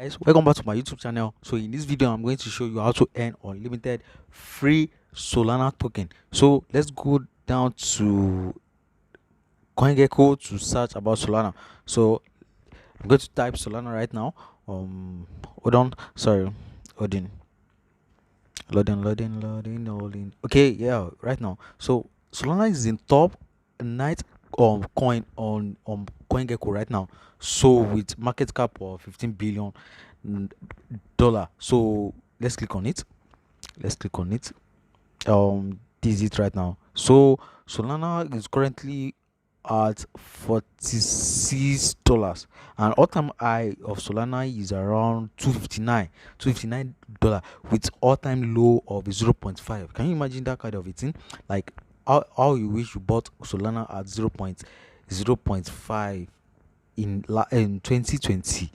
Guys, welcome back to my YouTube channel. So in this video I'm going to show you how to earn unlimited free Solana token. So let's go down to CoinGecko to search about Solana. So I'm going to type Solana right now. Hold on, sorry, loading. Okay, yeah, right now. So Solana is in top night coin on CoinGecko right now. So with market cap of 15 billion dollar. So let's click on it. Let's click on it. This is it right now. So Solana is currently at $46, and all-time high of Solana is around 259 with all-time low of 0.5. Can you imagine that kind of a thing? Like how you wish you bought Solana at 0.5 in 2020.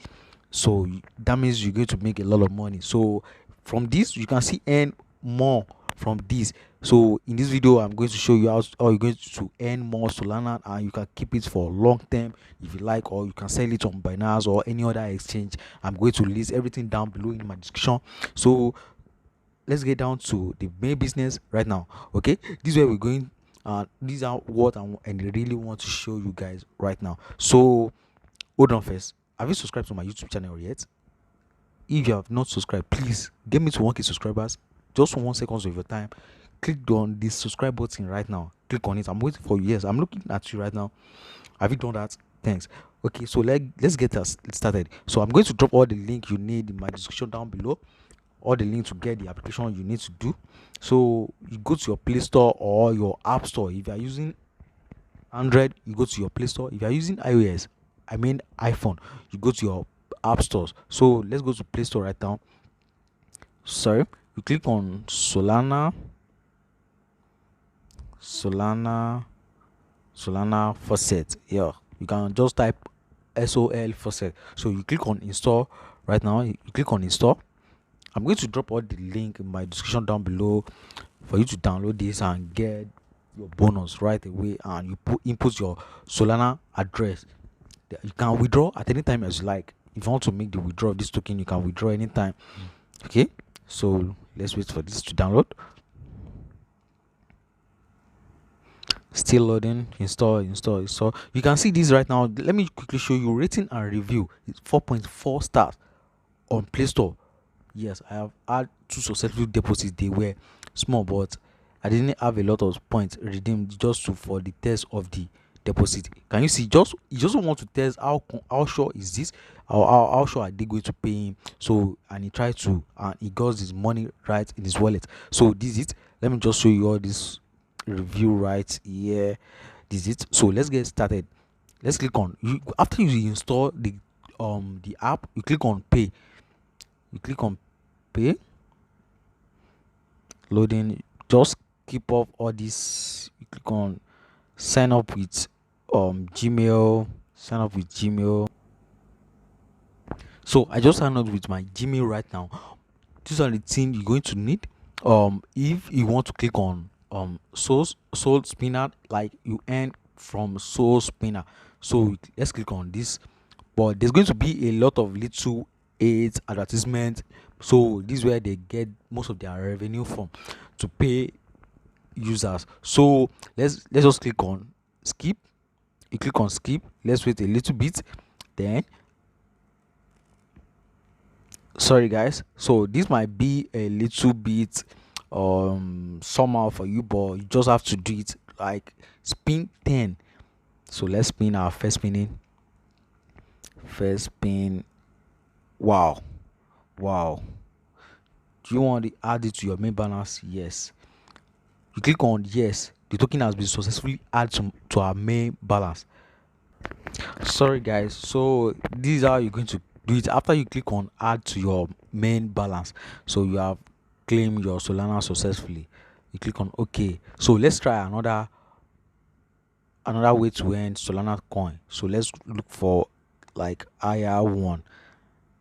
So that means you're going to make a lot of money. So from this you can see earn more from this. So in this video I'm going to show you how you're going to earn more Solana, and you can keep it for long term if you like, or you can sell it on Binance or any other exchange. I'm going to list everything down below in my description. So let's get down to the main business right now. Okay, this is where we're going. These are what and I really want to show you guys right now. So hold on first, have you subscribed to my YouTube channel yet? If you have not subscribed, please get me to 1k subscribers. Just for 1 second of your time, click on this subscribe button right now. Click on it. I'm waiting for you. Yes, I'm looking at you right now. Have you done that? Thanks. Okay, so let's get us started. So I'm going to drop all the link you need in my description down below, all the link to get the application you need to do. So you go to your Play Store or your App Store. If you are using Android, you go to your Play Store. If you are using iOS, I mean iPhone, you go to your app stores. So let's go to Play Store right now. Sorry, you click on Solana faucet. Yeah, you can just type SOL faucet. So you click on install right now. You click on install. I'm going to drop all the link in my description down below for you to download this and get your bonus right away. And you input your Solana address. You can withdraw at any time as you like. If you want to make the withdraw of this token, you can withdraw anytime. Okay, so let's wait for this to download. Still loading. Install. You can see this right now. Let me quickly show you rating and review. It's 4.4 stars on Play Store. Yes, I have had 2 successful deposits. They were small, but I didn't have a lot of points redeemed just for the test of the deposit. Can you see? You just want to test how sure is this, how sure are they going to pay him. So and he tried to, and he got his money right in his wallet. So this is it. Let me just show you all this review right here. This is it. So let's get started. Let's click on you. After you install the app, you click on pay. You click on pay. Loading. Just keep up all this. You click on sign up with Gmail. Sign up with Gmail. So I just signed up with my Gmail right now. These are the things you're going to need. If you want to click on soul spinner, like you earn from soul spinner. So let's click on this. But there's going to be a lot of little ads advertisement. So this is where they get most of their revenue from to pay users. So let's just click on skip. You click on skip. Let's wait a little bit. Then sorry guys, so this might be a little bit somehow for you, but you just have to do it. Like spin 10. So let's spin our first spin. Wow. Do you want to add it to your main balance? Yes. You click on yes. The token has been successfully added to our main balance. Sorry guys, so this is how you're going to do it. After you click on add to your main balance, so you have claimed your Solana successfully. You click on OK. So let's try another way to earn Solana coin. So let's look for like higher one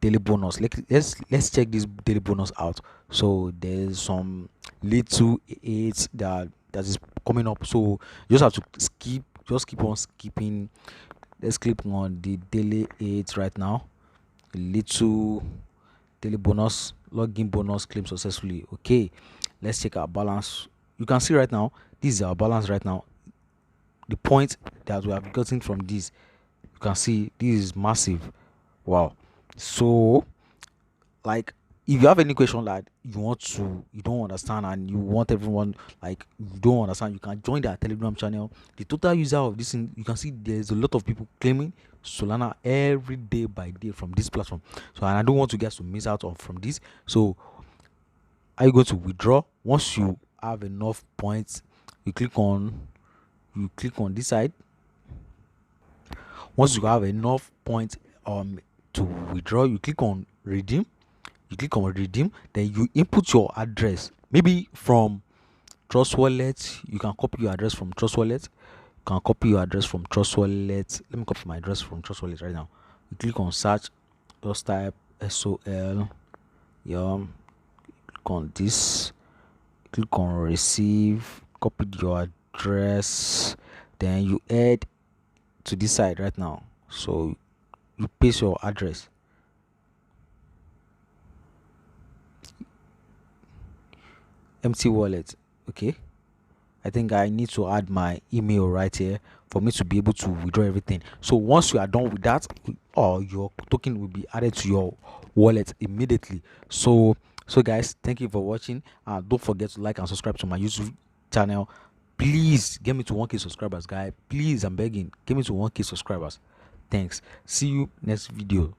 daily bonus. Let's check this daily bonus out. So there's some little aids that is coming up. So you just have to skip. Just keep on skipping. Let's click on the daily aids right now. a little daily bonus, login bonus claim successfully. Okay, let's check our balance. You can see right now, this is our balance right now. The point that we have gotten from this, you can see this is massive. Wow. So, like, if you have any question like you don't understand and you want everyone, like, you don't understand, you can join their Telegram channel. The total user of this thing, you can see there's a lot of people claiming Solana every day by day from this platform. So, and I don't want you guys to miss out on from this. So, are you going to withdraw? Once you have enough points, you click on this side. Once you have enough points to withdraw, you click on redeem. Then you input your address, maybe from Trust Wallet. You can copy your address from Trust Wallet. Let me copy my address from Trust Wallet right now. You click on search, just type SOL. Click on this, click on receive, copy your address, then you add to this side right now. So you paste your address. Empty wallet. Okay, I think I need to add my email right here for me to be able to withdraw everything. So once you are done with that, your token will be added to your wallet immediately. So guys, thank you for watching. Don't forget to like and subscribe to my YouTube channel. Please get me to 1k subscribers, guys. Please, I'm begging, get me to 1k subscribers. Thanks. See you next video.